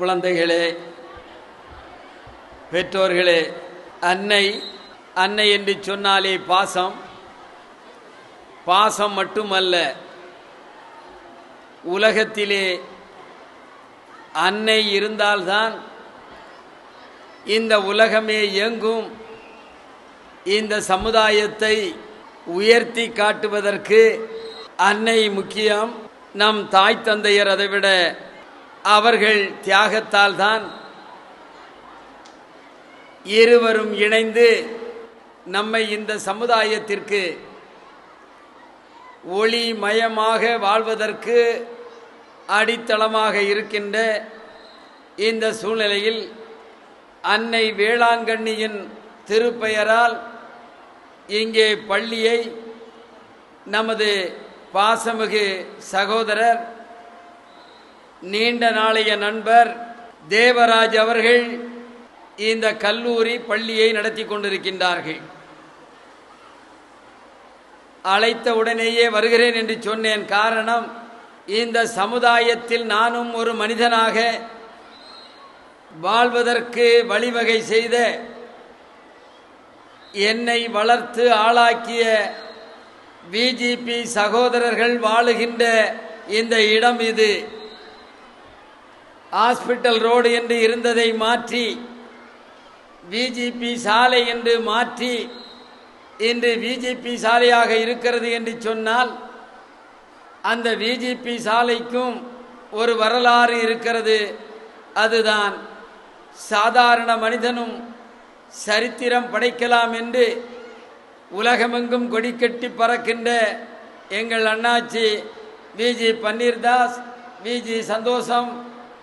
குழந்தைகளே, பெற்றோர்களே, அன்னை அன்னை என்று சொன்னாலே பாசம். பாசம் மட்டுமல்ல, உலகத்திலே அன்னை இருந்தால்தான் இந்த உலகமே இயங்கும். இந்த சமுதாயத்தை உயர்த்தி காட்டுவதற்கு அன்னை முக்கியம். நம் தாய் தந்தையர் அதைவிட அவர்கள் தியாகத்தால் தான் இருவரும் இணைந்து நம்மை இந்த சமுதாயத்திற்கு ஒளிமயமாக வாழ்வதற்கு அடித்தளமாக இருக்கின்ற இந்த சூழ்நிலையில் அன்னை வேளாங்கண்ணியின் திருப்பெயரால் இங்கே பள்ளியை நமது பாசமிகு சகோதரர், நீண்ட நாளைய நண்பர் தேவராஜ் அவர்கள் இந்த கல்லூரி பள்ளியை நடத்தி கொண்டிருக்கின்றார்கள். அழைத்த உடனேயே வருகிறேன் என்று சொன்னேன். காரணம், இந்த சமுதாயத்தில் நானும் ஒரு மனிதனாக வாழ்வதற்கு வழிவகை செய்த, என்னை வளர்த்து ஆளாக்கிய பிஜேபி சகோதரர்கள் வாழுகின்ற இந்த இடம் இது. ஹாஸ்பிட்டல் ரோடு என்று இருந்ததை மாற்றி பிஜேபி சாலை என்று மாற்றி இன்று பிஜேபி சாலையாக இருக்கிறது என்று சொன்னால், அந்த பிஜேபி சாலைக்கும் ஒரு வரலாறு இருக்கிறது. அதுதான் சாதாரண மனிதனும் சரித்திரம் படைக்கலாம் என்று உலகமெங்கும் கொடிக்கட்டி பறக்கின்ற எங்கள் அண்ணாச்சி விஜி பன்னீர்தாஸ், விஜி சந்தோஷம்,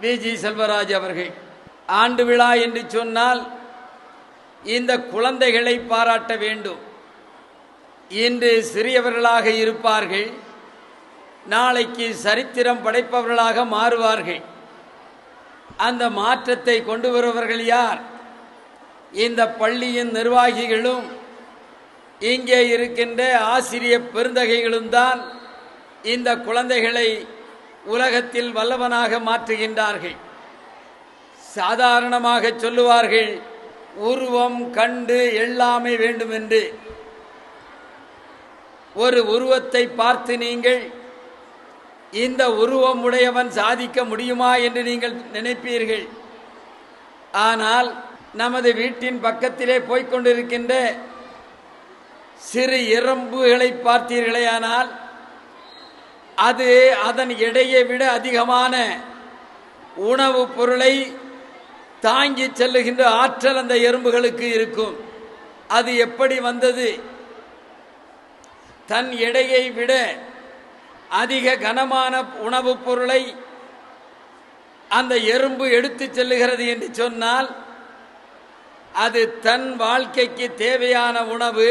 விஜி செல்வராஜ் அவர்கள். ஆண்டு விழா என்று சொன்னால் இந்த குழந்தைகளை பாராட்ட வேண்டும். இன்று சிறியவர்களாக இருப்பார்கள், நாளைக்கு சரித்திரம் படைப்பவர்களாக மாறுவார்கள். அந்த மாற்றத்தை கொண்டு வருபவர்கள் யார்? இந்த பள்ளியின் நிர்வாகிகளும் இங்கே இருக்கின்ற ஆசிரிய பெருந்தகைகளும் தான் இந்த குழந்தைகளை உலகத்தில் வல்லவனாக மாற்றுகின்றார்கள். சாதாரணமாக சொல்லுவார்கள், உருவம் கண்டு எல்லாமே வேண்டும் என்று. ஒரு உருவத்தை பார்த்து நீங்கள் இந்த உருவம் உடையவன் சாதிக்க முடியுமா என்று நீங்கள் நினைப்பீர்கள். ஆனால் நமது வீட்டின் பக்கத்திலே போய்கொண்டிருக்கின்ற சிறு எறும்புகளை பார்த்தீர்களேயானால் அது அதன் எடையை விட அதிகமான உணவுப் பொருளை தாங்கி செல்லுகின்ற ஆற்றல் அந்த எறும்புகளுக்கு இருக்கும். அது எப்படி வந்தது? தன் எடையை விட அதிக கனமான உணவுப் பொருளை அந்த எறும்பு எடுத்து செல்லுகிறது என்று சொன்னால், அது தன் வாழ்க்கைக்கு தேவையான உணவு,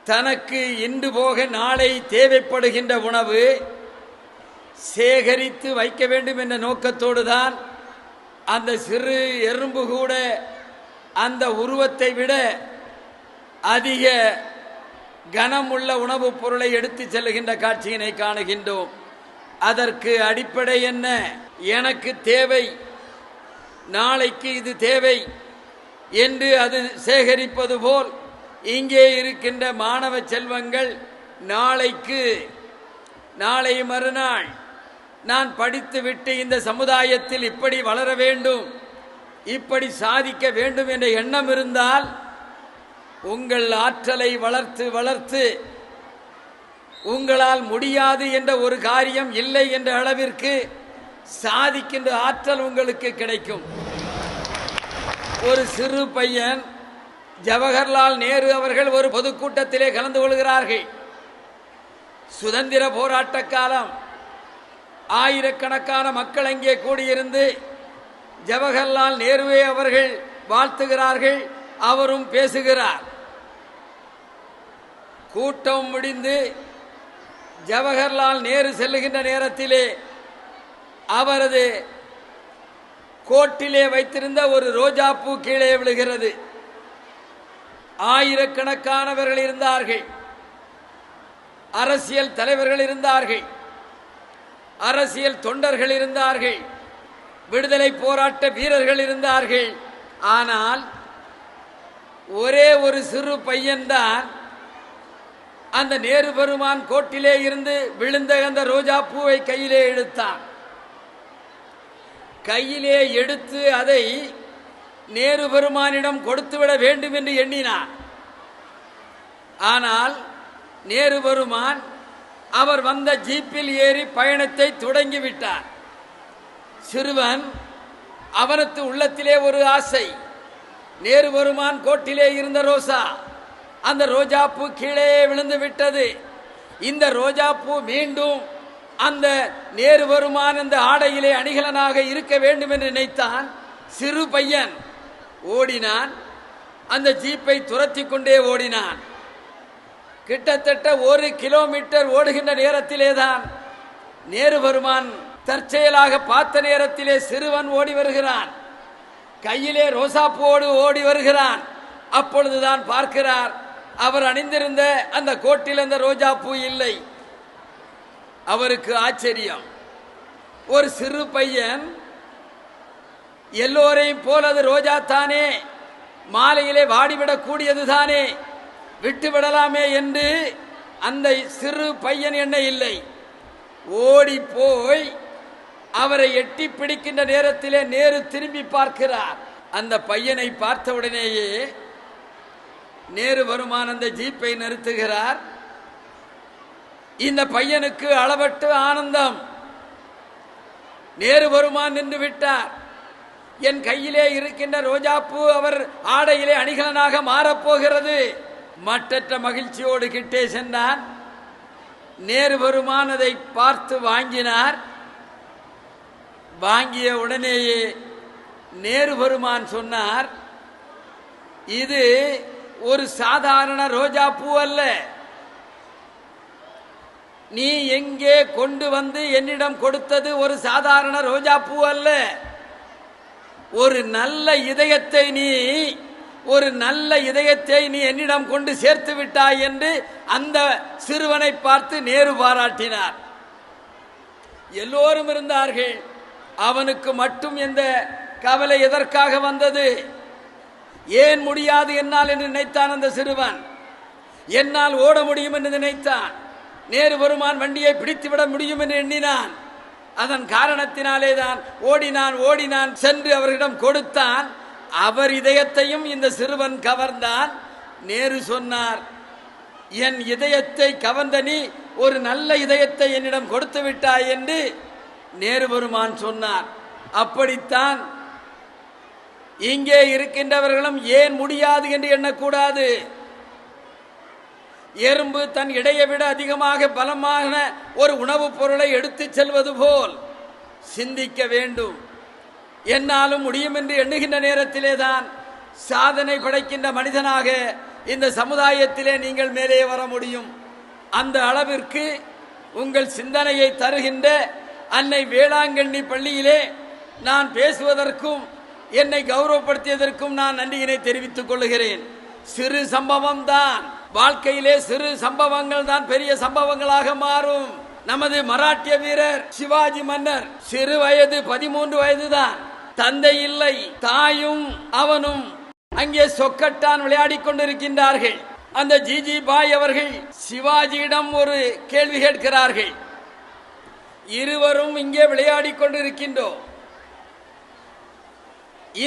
தனக்கு இன்று போக நாளை தேவைப்படுகின்ற உணவு சேகரித்து வைக்க வேண்டும் என்ற நோக்கத்தோடு தான் அந்த சிறு எறும்பு கூட அந்த உருவத்தை விட அதிக கனமுள்ள உணவுப் பொருளை எடுத்து செல்லுகின்ற காட்சியினை காணுகின்றோம். அதற்கு அடிப்படை என்ன? எனக்கு தேவை, நாளைக்கு இது தேவை என்று அது சேகரிப்பது போல் இங்கே இருக்கின்ற மாணவ செல்வங்கள் நாளை மறுநாள் நான் படித்துவிட்டு இந்த சமுதாயத்தில் இப்படி வளர வேண்டும், இப்படி சாதிக்க வேண்டும் என்ற எண்ணம் இருந்தால் உங்கள் ஆற்றலை வளர்த்து வளர்த்து உங்களால் முடியாது என்ற ஒரு காரியம் இல்லை என்ற அளவிற்கு சாதிக்கின்ற ஆற்றல் உங்களுக்கு கிடைக்கும். ஒரு சிறு பையன் ஜவஹர்லால் நேரு அவர்கள் ஒரு பொதுக்கூட்டத்திலே கலந்து கொள்கிறார்கள். சுதந்திர போராட்ட காலம், ஆயிரக்கணக்கான மக்கள் அங்கே கூடியிருந்து ஜவஹர்லால் நேருவை அவர்கள் வாழ்த்துகிறார்கள், அவரும் பேசுகிறார். கூட்டம் முடிந்து ஜவஹர்லால் நேரு செல்லுகின்ற நேரத்திலே அவரது கோட்டிலே வைத்திருந்த ஒரு ரோஜா பூ கீழே விழுகிறது. ஆயிரக்கணக்கானவர்கள் இருந்தார்கள், அரசியல் தலைவர்கள் இருந்தார்கள், அரசியல் தொண்டர்கள் இருந்தார்கள், விடுதலை போராட்ட வீரர்கள் இருந்தார்கள். ஆனால் ஒரே ஒரு சிறு பையன்தான் அந்த நேரு பெருமான் கோட்டிலே இருந்து விழுந்த அந்த ரோஜா பூவை கையிலே எடுத்தான். கையிலே எடுத்து அதை நேரு பெருமானிடம் கொடுத்துவிட வேண்டும் என்று எண்ணினான். ஆனால் நேரு பெருமான் அவர் வந்த ஜீப்பில் ஏறி பயணத்தை தொடங்கிவிட்டார். சிறுவன் அவனது உள்ளத்திலே ஒரு ஆசை. நேரு பெருமான் கோட்டிலே இருந்த ரோசா, அந்த ரோஜா பூ கீழே விழுந்து விட்டது. இந்த ரோஜா பூ மீண்டும் அந்த நேரு பெருமான் அந்த ஆடையிலே அணிகலனாக இருக்க வேண்டும் என்று நினைத்தான். சிறு பையன் ஓடினான். அந்த ஜீப்பை துரத்தி கொண்டே ஓடினான். கிட்டத்தட்ட 1 கிலோமீட்டர் ஓடுகின்ற நேரத்திலேதான் நேரு பெருமான் தற்செயலாக பார்த்த நேரத்திலே சிறுவன் ஓடி வருகிறான். கையிலே ரோசாப்பூவோடு ஓடி வருகிறான். அப்பொழுதுதான் பார்க்கிறார், அவர் அணிந்திருந்த அந்த கோட்டில் அந்த ரோஜா பூ இல்லை. அவருக்கு ஆச்சரியம். ஒரு சிறு பையன் எல்லோரையும் போல் அது ரோஜா தானே, மாலையிலே வாடிவிடக் கூடியது தானே, விட்டுவிடலாமே என்று அந்த சிறு பையன் என்ன இல்லை. ஓடி போய் அவரை எட்டி பிடிக்கின்ற நேரத்திலே நேரு திரும்பி பார்க்கிறார். அந்த பையனை பார்த்தவுடனேயே நேரு பெருமான் அந்த ஜீப்பை நிறுத்துகிறார். இந்த பையனுக்கு அளவற்ற ஆனந்தம். நேரு பெருமான் நின்று விட்டார். என் கையிலே இருக்கின்ற ரோஜாப்பூ அவர் ஆடையிலே அணிகலனாக மாறப்போகிறது. மற்றற்ற மகிழ்ச்சியோடு கிட்டே சென்றான். நேரு பெருமான் அதை பார்த்து வாங்கினார். வாங்கிய உடனேயே நேரு பெருமான் சொன்னார், இது ஒரு சாதாரண ரோஜா பூ அல்ல. நீ எங்கே கொண்டு வந்து என்னிடம் கொடுத்தது ஒரு சாதாரண ரோஜா பூ அல்ல. ஒரு நல்ல இதயத்தை நீ என்னிடம் கொண்டு சேர்த்து விட்டாய் என்று அந்த சிறுவனை பார்த்து நேரு பாராட்டினார். எல்லோரும் இருந்தார்கள். அவனுக்கு மட்டும் எந்த கவலை எதற்காக வந்தது? ஏன் முடியாது என்னால் என்று நினைத்தான் அந்த சிறுவன். என்னால் ஓட முடியும் என்று நினைத்தான். நேரு பெருமான் வண்டியை பிடித்துவிட முடியும் என்று எண்ணினான். அதன் காரணத்தினாலே தான் ஓடினான் சென்று அவரிடம் கொடுத்தான். அவர் இதயத்தையும் இந்த சிறுவன் கவர்ந்தான். நேரு சொன்னார், என் இதயத்தை கவர்ந்த நீ ஒரு நல்ல இதயத்தை என்னிடம் கொடுத்து விட்டாய் என்று நேரு பெருமான் சொன்னார். அப்படித்தான் இங்கே இருக்கின்றவர்களும் ஏன் முடியாது என்று எண்ணக்கூடாது. எறும்பு தன் இடையை விட அதிகமாக பலமான ஒரு உணவுப் பொருளை எடுத்து செல்வது போல் சிந்திக்க வேண்டும். என்னாலும் முடியும் என்று எண்ணுகின்ற நேரத்திலே தான் சாதனை படைக்கின்ற மனிதனாக இந்த சமுதாயத்திலே நீங்கள் மேலே வர முடியும். அந்த அளவிற்கு உங்கள் சிந்தனையை தருகின்ற அன்னை வேளாங்கண்ணி பள்ளியிலே நான் பேசுவதற்கும் என்னை கௌரவப்படுத்தியதற்கும் நான் நன்றியினை தெரிவித்துக் கொள்கிறேன். சிறு சம்பவம் தான் வாழ்க்கையிலே, சிறு சம்பவங்கள் தான் பெரிய சம்பவங்களாக மாறும். நமது மராட்டிய வீரர் சிவாஜி மன்னர் சிறு வயது 13 வயதுதான். தந்தை இல்லை, தாயும் அவனும் அங்கே சொக்கட்டான் விளையாடி கொண்டிருக்கின்றார்கள். அந்த ஜிஜி பாய் அவர்கள் சிவாஜியிடம் ஒரு கேள்வி கேட்கிறார்கள். இருவரும் இங்கே விளையாடி கொண்டிருக்கின்றோம்.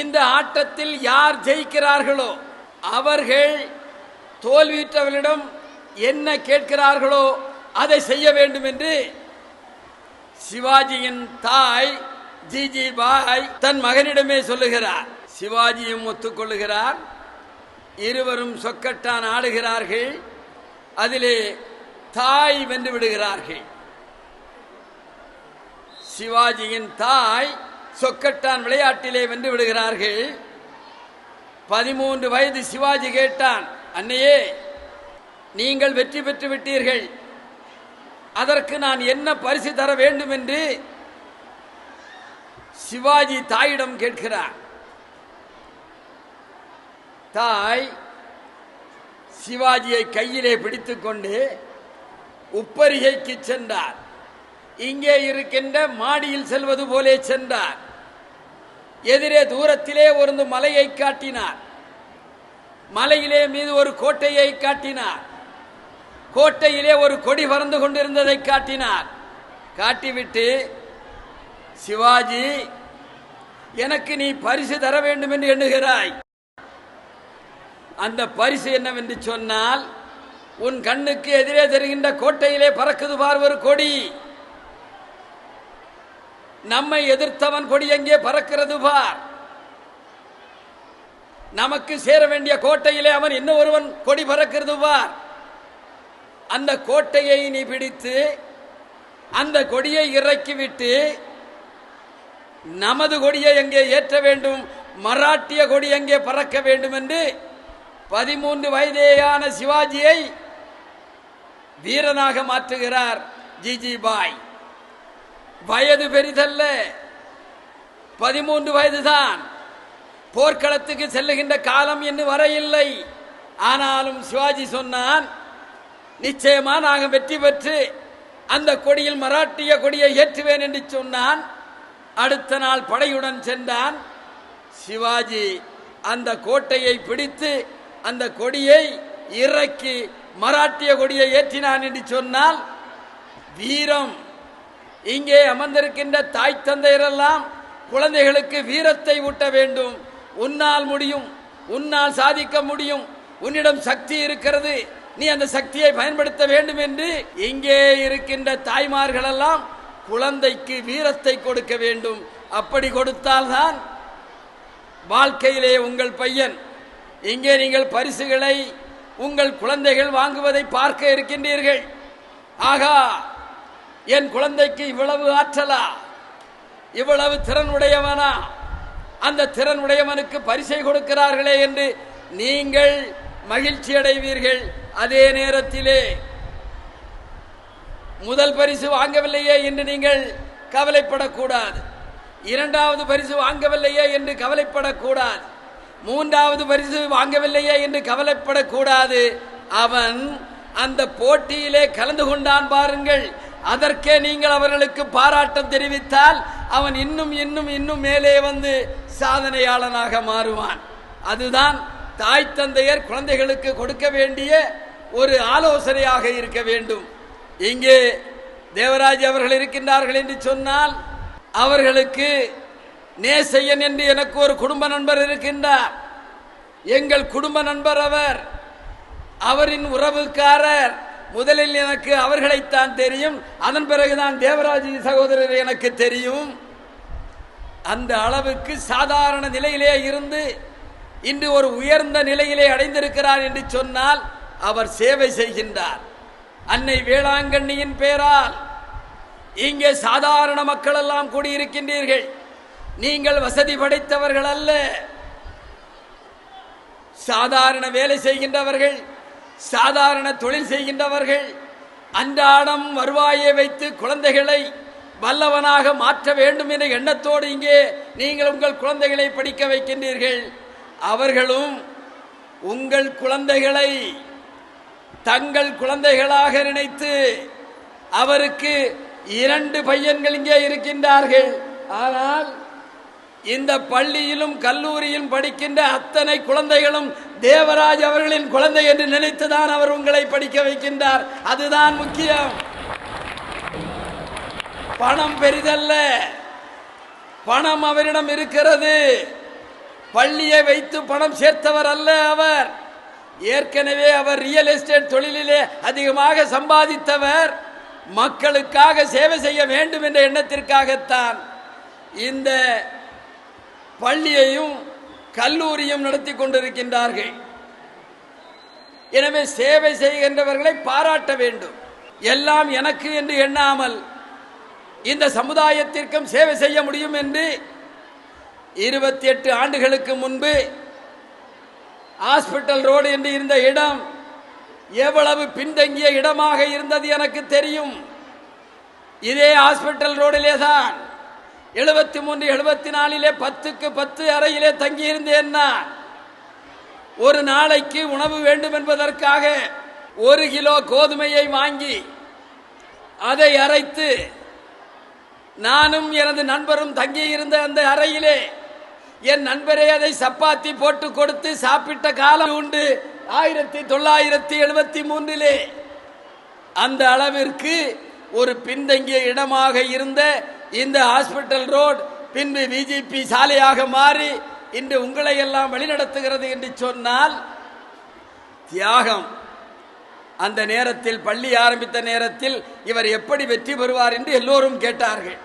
இந்த ஆட்டத்தில் யார் ஜெயிக்கிறார்களோ அவர்கள் தோல்வியுற்றவர்களிடம் என்ன கேட்கிறார்களோ அதை செய்ய வேண்டும் என்று சிவாஜியின் தாய் ஜிஜி பாய் தன் மகனிடமே சொல்லுகிறார். சிவாஜியும் ஒத்துக்கொள்ளுகிறார். இருவரும் சொக்கட்டான் ஆடுகிறார்கள். அதிலே தாய் வென்று விடுகிறார்கள். சிவாஜியின் தாய் சொக்கட்டான் விளையாட்டிலே வென்று விடுகிறார்கள். 13 வயது சிவாஜி கேட்டான், அன்னையே, நீங்கள் வெற்றி பெற்று விட்டீர்கள், அதற்கு நான் என்ன பரிசு தர வேண்டும் என்று சிவாஜி தாயிடம் கேட்கிறார். தாய் சிவாஜியை கையிலே பிடித்துக்கொண்டு உப்பரிகைக்கு சென்றார். இங்கே இருக்கின்ற மாடியில் செல்வது போலே சென்றார். எதிரே தூரத்திலே ஒரு மலையை காட்டினார். மலையிலே மீது ஒரு கோட்டையை காட்டினார். கோட்டையிலே ஒரு கொடி பறந்து கொண்டிருந்ததை காட்டினார். காட்டிவிட்டு, சிவாஜி, எனக்கு நீ பரிசு தர வேண்டும் என்று எண்ணுகிறாய். அந்த பரிசு என்னவென்று சொன்னால், உன் கண்ணுக்கு எதிரே தெரிகின்ற கோட்டையிலே பறக்குது பார் ஒரு கொடி. நம்மை எதிர்த்தவன் கொடி எங்கே பறக்கிறது பார். நமக்கு சேர வேண்டிய கோட்டையிலே அவன் இன்னொருவன் கொடி பறக்கிறது பார். அந்த கோட்டையை நீ பிடித்து அந்த கொடியை இறக்கிவிட்டு நமது கொடியை எங்கே ஏற்ற வேண்டும், மராட்டிய கொடி எங்கே பறக்க வேண்டும் என்று 13 வயதேயான சிவாஜியை வீரனாக மாற்றுகிறார் ஜிஜிபாய். வயது பெரிதல்ல, 13 வயதுதான். போர்க்களத்துக்கு செல்லுகின்ற காலம் இன்னும் வர இல்லை. ஆனாலும் சிவாஜி சொன்னான், நிச்சயமா நாங்கள் வெற்றி பெற்று அந்த கொடியில் மராட்டிய கொடியை ஏற்றுவேன் என்று சொன்னான். அடுத்த நாள் படையுடன் சென்றான். சிவாஜி அந்த கோட்டையை பிடித்து அந்த கொடியை இறக்கி மராட்டிய கொடியை ஏற்றினான் என்று சொன்னால் வீரம். இங்கே அமர்ந்திருக்கின்ற தாய் தந்தையரெல்லாம் குழந்தைகளுக்கு வீரத்தை ஊட்ட வேண்டும். உன்னால் முடியும், உன்னால் சாதிக்க முடியும், உன்னிடம் சக்தி இருக்கிறது, நீ அந்த சக்தியை பயன்படுத்த வேண்டும் என்று இங்கே இருக்கின்ற தாய்மார்கள் எல்லாம் குழந்தைக்கு வீரத்தை கொடுக்க வேண்டும். அப்படி கொடுத்தால்தான் வாழ்க்கையிலே உங்கள் பையன், இங்கே நீங்கள் பரிசுகளை உங்கள் குழந்தைகள் வாங்குவதை பார்க்க இருக்கின்றீர்கள். ஆகா, என் குழந்தைக்கு இவ்வளவு ஆற்றலா, இவ்வளவு திறன் உடையவனா, அந்த திறன் உடையவனுக்கு பரிசை கொடுக்கிறார்களே என்று நீங்கள் மகிழ்ச்சி அடைவீர்கள். அதே நேரத்திலே முதல் பரிசு வாங்கவில்லையே என்று நீங்கள் கவலைப்படக்கூடாது. இரண்டாவது பரிசு வாங்கவில்லையே என்று கவலைப்படக்கூடாது. மூன்றாவது பரிசு வாங்கவில்லையே என்று கவலைப்படக்கூடாது. அவன் அந்த போட்டியிலே கலந்து கொண்டான் பாருங்கள், அதற்கே நீங்கள் அவர்களுக்கு பாராட்டம் தெரிவித்தால் அவன் இன்னும் இன்னும் இன்னும் மேலே வந்து சாதனையாளனாக மாறுவான். அதுதான் தாய் தந்தையர் குழந்தைகளுக்கு கொடுக்க வேண்டிய ஒரு ஆலோசனையாக இருக்க வேண்டும். இங்கே தேவராஜ் அவர்கள் இருக்கின்றார்கள் என்று சொன்னால் அவர்களுக்கு நேசையன் என்று எனக்கு ஒரு குடும்ப நண்பர் இருக்கின்றார். எங்கள் குடும்ப நண்பர் அவர், அவரின் உறவுக்காரர். முதலில் எனக்கு அவர்களைத்தான் தெரியும், அதன் பிறகுதான் தேவராஜ் சகோதரர் எனக்கு தெரியும். அந்த அளவுக்கு சாதாரண நிலையிலே இருந்து இன்று ஒரு உயர்ந்த நிலையிலே அடைந்திருக்கிறார் என்று சொன்னால் அவர் சேவை செய்கின்றார். அன்னை வேளாங்கண்ணியின் பெயரால் இங்கே சாதாரண மக்கள் எல்லாம் கூடியிருக்கின்றீர்கள். நீங்கள் வசதி படைத்தவர்கள் அல்ல, சாதாரண வேலை செய்கின்றவர்கள், சாதாரண தொழில் செய்கின்றவர்கள். அன்றாடம் வருவாயை வைத்து குழந்தைகளை வல்லவனாக மாற்ற வேண்டும் என்ற எண்ணத்தோடு இங்கே நீங்கள் உங்கள் குழந்தைகளை படிக்க வைக்கின்றீர்கள். அவர்களும் உங்கள் குழந்தைகளை தங்கள் குழந்தைகளாக நினைத்து, அவருக்கு 2 பையன்கள் இங்கே இருக்கின்றார்கள். ஆனால் இந்த பள்ளியிலும் கல்லூரியிலும் படிக்கின்ற அத்தனை குழந்தைகளும் தேவராஜ் அவர்களின் குழந்தை என்று நினைத்துதான் அவர் உங்களை படிக்க வைக்கின்றார். அதுதான் முக்கியம். பணம் பெரிதல்ல, பணம் அவரிடம் இருக்கிறது. பள்ளியை வைத்து பணம் சேர்த்தவர் அல்ல அவர். ஏற்கனவே அவர் ரியல் எஸ்டேட் தொழிலிலே அதிகமாக சம்பாதித்தவர். மக்களுக்காக சேவை செய்ய வேண்டும் என்ற எண்ணத்திற்காகத்தான் இந்த பள்ளியையும் கல்லூரியும் நடத்தி கொண்டிருக்கின்றார்கள். எனவே சேவை செய்கின்றவர்களை பாராட்ட வேண்டும். எல்லாம் எனக்கு என்று எண்ணாமல் இந்த சமுதாயத்திற்கும் சேவை செய்ய முடியும் என்று 28 ஆண்டுகளுக்கு முன்பு ஹாஸ்பிட்டல் ரோடு என்று இருந்த இடம் எவ்வளவு பின்தங்கிய இடமாக இருந்தது எனக்கு தெரியும். இதே ஹாஸ்பிட்டல் ரோடிலே தான் 73 74 10க்கு 10 அறையிலே தங்கியிருந்தேன். ஒரு நாளைக்கு உணவு வேண்டும் என்பதற்காக 1 கிலோ கோதுமையை வாங்கி அதை அரைத்து நானும் எனது நண்பரும் தங்கியிருந்த அந்த அறையிலே என் நண்பரே அதை சப்பாத்தி போட்டு கொடுத்து சாப்பிட்ட காலம் உண்டு 1973. அந்த அளவிற்கு ஒரு பின்தங்கிய இடமாக இருந்த இந்த ஹாஸ்பிட்டல் ரோட் பின்பு பிஜேபி சாலையாக மாறி இன்று உங்களை எல்லாம் வழிநடத்துகிறது என்று சொன்னால் தியாகம். அந்த நேரத்தில் பள்ளி ஆரம்பித்த நேரத்தில் இவர் எப்படி வெற்றி பெறுவார் என்று எல்லோரும் கேட்டார்கள்.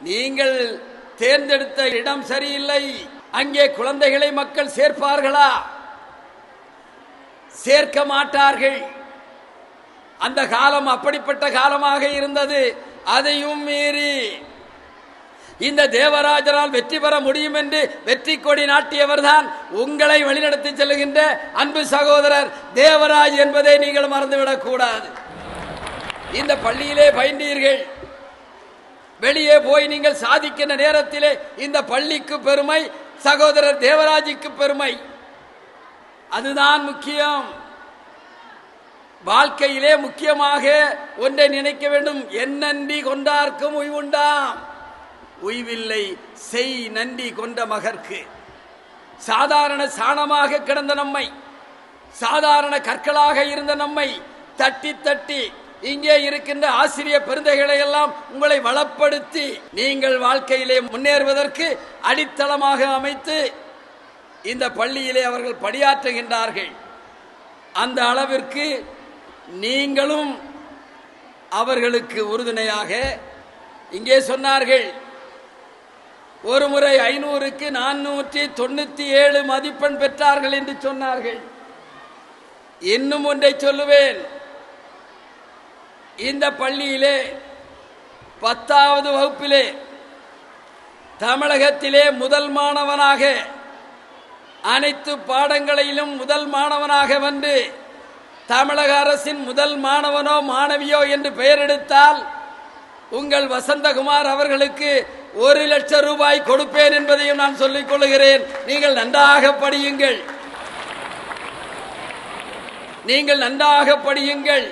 நீங்கள் தேர்ந்தெடுத்த இடம் சரியில்லை. அங்கே குழந்தைகளை மக்கள் சேர்ப்பார்களா? சேர்க்க மாட்டார்கள். அந்த காலம் அப்படிப்பட்ட காலமாக இருந்தது. அதையும் மீறி இந்த தேவராஜரால் வெற்றி பெற முடியும் என்று வெற்றி கொடி நாட்டியவர் தான் உங்களை வழிநடத்தி செல்கின்ற அன்பு சகோதரர் தேவராஜ் என்பதை நீங்கள் மறந்துவிடக் கூடாது. இந்த பள்ளியிலே பயின்றீர்கள். வெளியே போய் நீங்கள் சாதிக்கின்ற நேரத்திலே இந்த பள்ளிக்கு பெருமை, சகோதரர் தேவராஜுக்கு பெருமை. அதுதான் முக்கியம். வாழ்க்கையிலே முக்கியமாக ஒன்றை நினைக்க வேண்டும். என் நன்றி கொண்டார்க்கும் உய்வுண்டாம். உய்வில்லை செய் நன்றி கொண்ட மகற்கு. சாதாரண சாணமாக கிடந்த நம்மை, சாதாரண கற்களாக இருந்த நம்மை தட்டி தட்டி இங்கே இருக்கின்ற ஆசிரிய பெருந்தைகளை எல்லாம் உங்களை வளப்படுத்தி நீங்கள் வாழ்க்கையிலே முன்னேறுவதற்கு அடித்தளமாக அமைத்து இந்த பள்ளியிலே அவர்கள் பணியாற்றுகின்றார்கள். அந்த அளவிற்கு நீங்களும் அவர்களுக்கு உறுதுணையாக. இங்கே சொன்னார்கள், ஒரு முறை 500க்கு 497 மதிப்பெண் பெற்றார்கள் என்று சொன்னார்கள். இன்னும் ஒன்றை சொல்லுவேன். இந்த பள்ளியிலே 10வது வகுப்பிலே தமிழகத்திலே முதல் மாணவனாக, அனைத்து பாடங்களிலும் முதல் மாணவனாக வந்து தமிழக அரசின் முதல் மாணவனோ மாணவியோ என்று பெயர் எடுத்தால் உங்கள் வசந்தகுமார் அவர்களுக்கு 1 லட்சம் ரூபாய் கொடுப்பேன் என்பதையும் நான் சொல்லிக் கொள்கிறேன். நீங்கள் நன்றாக படியுங்கள். நீங்கள் நன்றாக படியுங்கள்.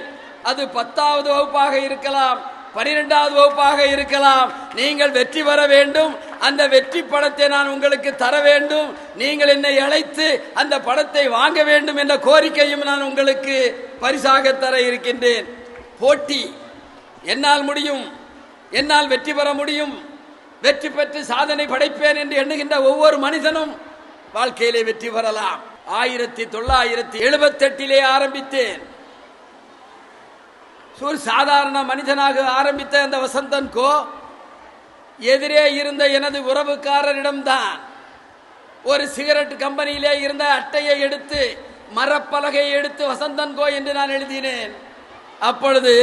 அது 10வது வகுப்பாக இருக்கலாம், 12வது வகுப்பாக இருக்கலாம். நீங்கள் வெற்றி பெற வேண்டும். அந்த வெற்றி படத்தை நான் உங்களுக்கு தர வேண்டும். நீங்கள் என்னை அழைத்து அந்த படத்தை வாங்க வேண்டும் என்ற கோரிக்கையும் நான் உங்களுக்கு பரிசாக தர இருக்கின்றேன். போட்டி என்னால் முடியும், என்னால் வெற்றி பெற முடியும், வெற்றி பெற்று சாதனை படைப்பேன் என்று எண்ணுகின்ற ஒவ்வொரு மனிதனும் வாழ்க்கையிலே வெற்றி பெறலாம். 1978 ஆரம்பித்தேன். சாதாரண மனிதனாக ஆரம்பித்த அந்த வசந்தன் கோ எதிரே இருந்த எனது உறவுக்காரரிடம்தான் ஒரு சிகரெட் கம்பெனியிலே இருந்த அட்டையை எடுத்து, மரப்பலகையை எடுத்து வசந்தன் கோ என்று நான் எழுதினேன். அப்பொழுது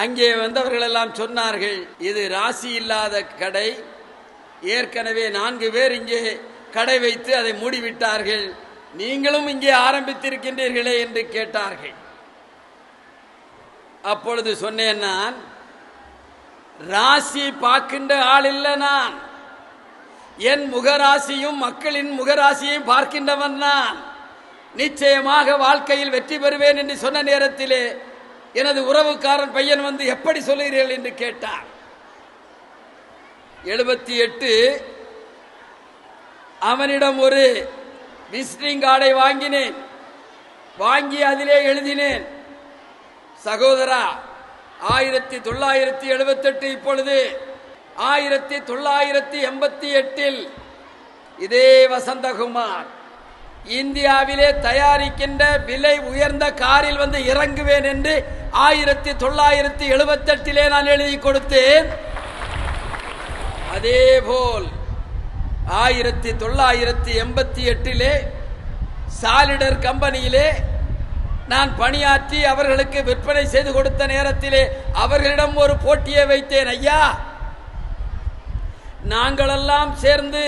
அங்கே வந்தவர்கள் எல்லாம் சொன்னார்கள், இது ராசி இல்லாத கடை, ஏற்கனவே 4 பேர் இங்கே கடை வைத்து அதை மூடிவிட்டார்கள், நீங்களும் இங்கே ஆரம்பித்திருக்கின்றீர்களே என்று கேட்டார்கள். அப்பொழுது சொன்னேன், நான் ராசி பார்க்கின்ற ஆள் இல்லை, நான் என் முகராசியும் மக்களின் முகராசியையும் பார்க்கின்றவன் நான். நிச்சயமாக வாழ்க்கையில் வெற்றி பெறுவேன் என்று சொன்ன நேரத்திலே எனது உறவுக்காரன் பையன் வந்து எப்படி சொல்லுகிறீர்கள் என்று கேட்டார். 78 அவனிடம் ஒரு விசிட்டிங் கார்டை வாங்கினேன். வாங்கி அதிலே எழுதினேன், சகோதரா 1978 இப்பொழுது 1988 இதே வசந்தகுமார் இந்தியாவிலே தயாரிக்கின்ற விலை உயர்ந்த காரில் வந்து இறங்குவேன் என்று 1978 நான் எழுதி கொடுத்தேன். அதேபோல் 1988 சாலிடர் கம்பெனியிலே நான் பணியாற்றி அவர்களுக்கு விற்பனை செய்து கொடுத்த நேரத்திலே அவர்களிடம் ஒரு போட்டியை வைத்தேன். ஐயா, நாங்களெல்லாம் சேர்ந்து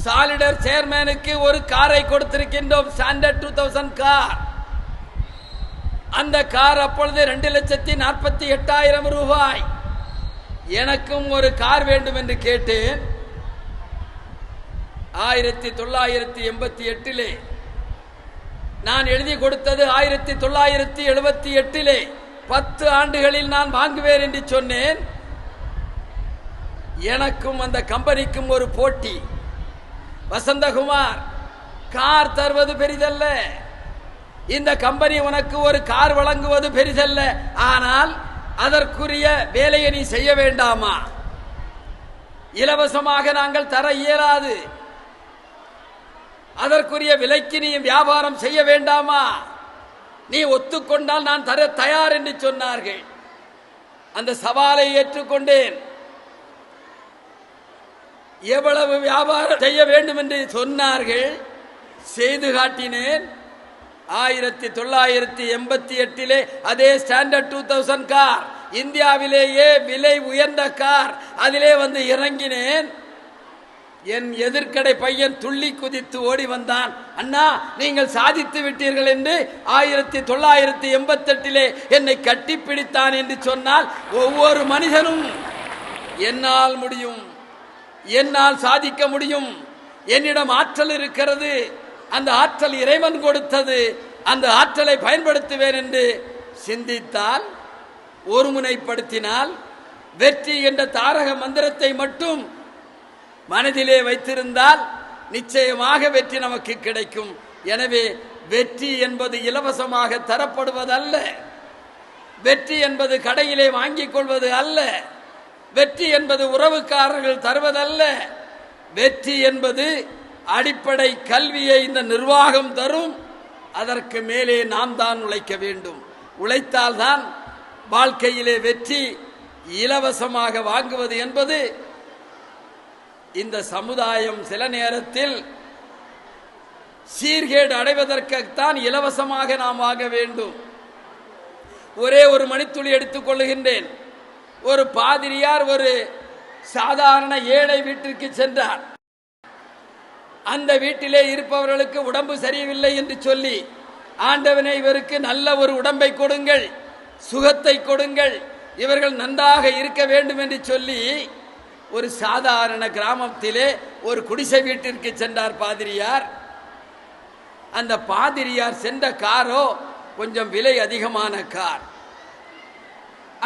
சாலிடர் சேர்மேனுக்கு ஒரு காரை கொடுத்திருக்கின்றோம், ஸ்டாண்டர்ட் 2000 கார். அந்த கார் அப்பொழுது 2,48,000 ரூபாய். எனக்கும் ஒரு கார் வேண்டும் என்று கேட்டேன். 1988 நான் எழுதி கொடுத்தது 1978 10 ஆண்டுகளில் நான் வாங்குவேன் என்று சொன்னேன். எனக்கும் அந்த கம்பெனிக்கும் ஒரு போட்டி. வசந்தகுமார், கார் தருவது பெரிதல்ல, இந்த கம்பெனி உனக்கு ஒரு கார் வழங்குவது பெரிதல்ல, ஆனால் அதற்குரிய வேலையை நீ செய்ய வேண்டாமா? இலவசமாக நாங்கள் தர இயலாது, அதற்குரிய விலைக்கு நீ வியாபாரம் செய்ய வேண்டாமா? நீ ஒத்துக்கொண்டால் நான் தர தயார் என்று சொன்னார்கள். அந்த சவாலை ஏற்றுக்கொண்டேன். எவ்வளவு வியாபாரம் செய்ய வேண்டும் என்று சொன்னார்கள், செய்து காட்டினேன். 1988 அதே ஸ்டாண்டர்ட் 2000 கார், இந்தியாவிலேயே விலை உயர்ந்த கார், அதிலே வந்து இறங்கினேன். என் எதிர்க்கடை பையன் துள்ளி குதித்து ஓடி வந்தான். அண்ணா, நீங்கள் சாதித்து விட்டீர்கள் என்று 1988 என்னை கட்டிப்பிடித்தான் என்று சொன்னால், ஒவ்வொரு மனிதனும் என்னால் முடியும், என்னால் சாதிக்க முடியும், என்னிடம் ஆற்றல் இருக்கிறது, அந்த ஆற்றல் இறைவன் கொடுத்தது, அந்த ஆற்றலை பயன்படுத்துவேன் என்று சிந்தித்தால், ஒருமுனைப்படுத்தினால், வெற்றி என்ற தாரக மந்திரத்தை மட்டும் மனதிலே வைத்திருந்தால் நிச்சயமாக வெற்றி நமக்கு கிடைக்கும். எனவே வெற்றி என்பது இலவசமாக தரப்படுவதல்ல, வெற்றி என்பது கடையிலே வாங்கிக் கொள்வது அல்ல, வெற்றி என்பது உறவுக்காரர்கள் தருவதல்ல. வெற்றி என்பது அடிப்படை கல்வியை இந்த நிர்வாகம் தரும், அதற்கு மேலே நாம் தான் உழைக்க வேண்டும். உழைத்தால்தான் வாழ்க்கையிலே வெற்றி. இலவசமாக வாங்குவது என்பது, இந்த சமுதாயம் சில நேரத்தில் சீர்கேடு அடைவதற்குத்தான் இலவசமாக நாம் வாங்க வேண்டும். ஒரே ஒரு மணித்துளி எடுத்துக் கொள்ளுகின்றேன். ஒரு பாதிரியார் ஒரு சாதாரண ஏழை வீட்டிற்கு சென்றார். அந்த வீட்டிலே இருப்பவர்களுக்கு உடம்பு சரியில்லை என்று சொல்லி, ஆண்டவனை இவருக்கு நல்ல ஒரு உடம்பை கொடுங்கள், சுகத்தை கொடுங்கள், இவர்கள் நன்றாக இருக்க வேண்டும் என்று சொல்லி ஒரு சாதாரண கிராமத்திலே ஒரு குடிசை வீட்டிற்கு சென்றார் பாதிரியார். அந்த பாதிரியார் சென்ற காரோ கொஞ்சம் விலை அதிகமான கார்.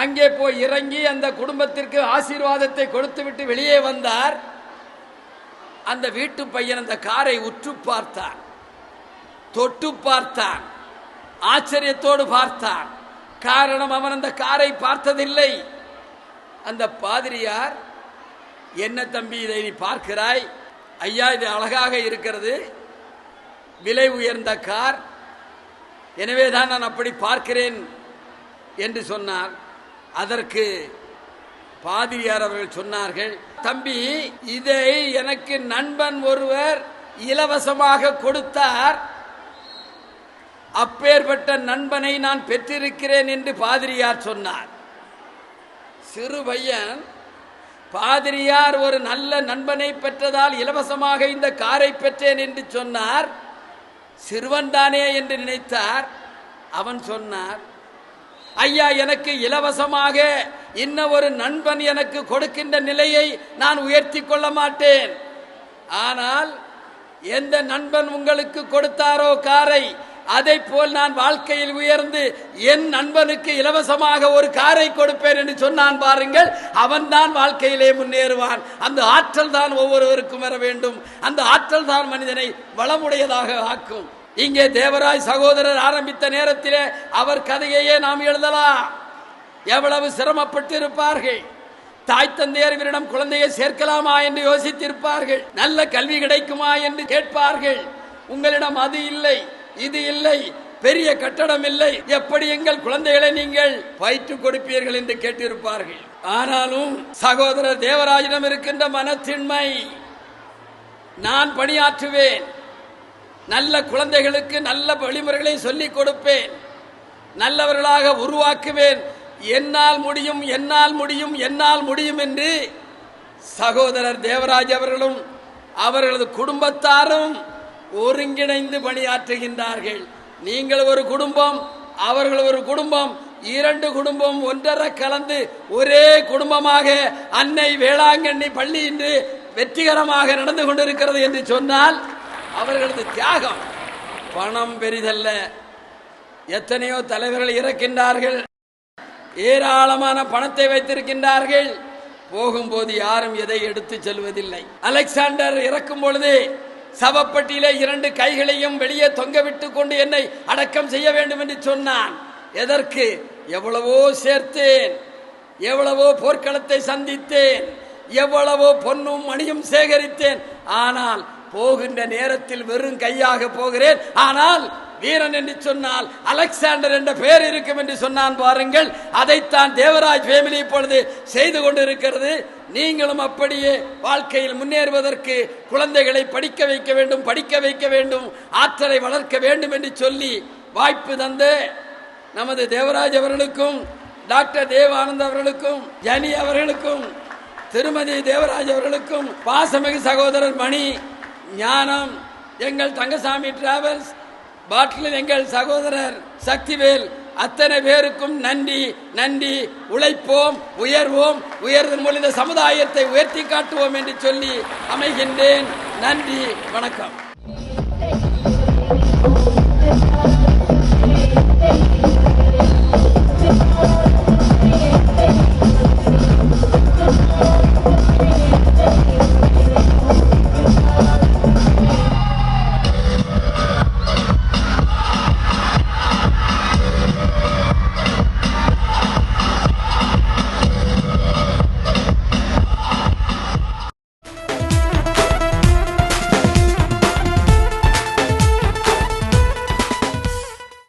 அங்கே போய் இறங்கி அந்த குடும்பத்திற்கு ஆசீர்வாதத்தை கொடுத்துவிட்டு வெளியே வந்தார். அந்த வீட்டு பையன் அந்த காரை உற்று பார்த்தான், தொட்டு பார்த்தான், ஆச்சரியத்தோடு பார்த்தான். காரணம், அவன் அந்த காரை பார்த்ததில்லை. அந்த பாதிரியார், என்ன தம்பி இதை நீ பார்க்கிறாய்? ஐயா, இது அழகாக இருக்கிறது, விலை உயர்ந்த கார், எனவேதான் நான் அப்படி பார்க்கிறேன் என்று சொன்னார். அதற்கு பாதிரியார் அவர்கள் சொன்னார்கள், தம்பி, இதை எனக்கு நண்பன் ஒருவர் இலவசமாக கொடுத்தார், அப்பேற்பட்ட நண்பனை நான் பெற்றிருக்கிறேன் என்று பாதிரியார் சொன்னார். சிறு பையன், பாதிரியார் ஒரு நல்ல நண்பனை பெற்றதால் இலவசமாக இந்த காரை பெற்றேன் என்று சொன்னார். சிறுவன் தானே என்று நினைத்தார். அவன் சொன்னார், ஐயா, எனக்கு இலவசமாக இன்ன ஒரு நண்பன் எனக்கு கொடுக்கின்ற நிலையை நான் உயர்த்தி கொள்ள மாட்டேன். ஆனால் எந்த நண்பன் உங்களுக்கு கொடுத்தாரோ காரை, அதை போல் நான் வாழ்க்கையில் உயர்ந்து என் நண்பனுக்கு இலவசமாக ஒரு காரை கொடுப்பேன் என்று சொன்னான் பாருங்கள். அவன் தான் வாழ்க்கையிலே முன்னேறுவான். அந்த ஆற்றல் தான் ஒவ்வொருவருக்கும் வர வேண்டும். அந்த ஆற்றல் தான் மனிதனை வளமுடையதாக ஆக்கும். இங்கே தேவராஜ் சகோதரர் ஆரம்பித்த நேரத்திலே அவர் கதையையே நாம் எழுதலாம். எவ்வளவு சிரமப்பட்டு இருப்பார்கள். தாய் தந்தையர் இவரிடம் குழந்தையை சேர்க்கலாமா என்று யோசித்திருப்பார்கள். நல்ல கல்வி கிடைக்குமா என்று கேட்பார்கள். உங்களிடம் அது இல்லை, இது இல்லை, பெரிய கட்டடம் இல்லை, எப்படி எங்கள் குழந்தைகளை நீங்கள் பயிற்று கொடுப்பீர்கள் என்று கேட்டிருப்பார்கள். ஆனாலும் சகோதரர் தேவராஜிடம் இருக்கின்ற மனத்தின்மை, நான் பணியாற்றுவேன், நல்ல குழந்தைகளுக்கு நல்ல வழிமுறைகளை சொல்லிக் கொடுப்பேன், நல்லவர்களாக உருவாக்குவேன், என்னால் முடியும், என்னால் முடியும், என்னால் முடியும் என்று சகோதரர் தேவராஜ் அவர்களும் அவர்களது குடும்பத்தாரும் ஒருங்கிணைந்து பணியாற்றுகின்றார்கள். நீங்கள் ஒரு குடும்பம், அவர்கள் ஒரு குடும்பம், இரண்டு குடும்பம் ஒன்றரை கலந்து ஒரே குடும்பமாக அன்னை வேளாங்கண்ணி பள்ளி இன்று வெற்றிகரமாக நடந்து கொண்டிருக்கிறது என்று சொன்னால் அவர்களது தியாகம் பணம் பெரிதல்ல. எத்தனையோ தலைவர்கள் இறக்கின்றார்கள், ஏராளமான பணத்தை வைத்திருக்கின்றார்கள், போகும்போது யாரும் எதை எடுத்து செல்வதில்லை. அலெக்சாண்டர் இறக்கும் பொழுது சவப்பட்டியிலே 2 கைகளையும் வெளியே தொங்க விட்டு கொண்டு என்னை அடக்கம் செய்ய வேண்டும் என்று சொன்னான். எதற்கு? எவ்வளவோ சேர்த்தேன், எவ்வளவோ போர்க்களத்தை சந்தித்தேன், எவ்வளவோ பொன்னும் மணியும் சேகரித்தேன். ஆனால் போகின்ற நேரத்தில் வெறும் கையாக போகிறேன். ஆனால் வீரன் என்று சொன்னால் அலெக்சாண்டர் என்ற பெயர் இருக்கும் என்று சொன்னான். பாருங்கள், அதைத்தான் தேவராஜ் ஃபேமிலி இப்பொழுது செய்து கொண்டிருக்கிறது. நீங்களும் அப்படியே வாழ்க்கையில் முன்னேறுவதற்கு குழந்தைகளை படிக்க வைக்க வேண்டும், ஆற்றலை வளர்க்க வேண்டும் என்று சொல்லி வாய்ப்பு தந்த நமது தேவராஜ் அவர்களுக்கும், டாக்டர் தேவானந்த் அவர்களுக்கும், ஜனி அவர்களுக்கும், திருமதி தேவராஜ் அவர்களுக்கும், பாசமிகு சகோதரர் மணி, ஞானம், எங்கள் தங்கசாமி டிராவல்ஸ், பாட்டில் எங்கள் சகோதரர் சக்திவேல், அத்தனை பேருக்கும் நன்றி நன்றி. உழைப்போம், உயர்வோம், உயர்தல் மூலம் இந்த சமுதாயத்தை உயர்த்தி காட்டுவோம் என்று சொல்லி அமைகின்றேன். நன்றி, வணக்கம்.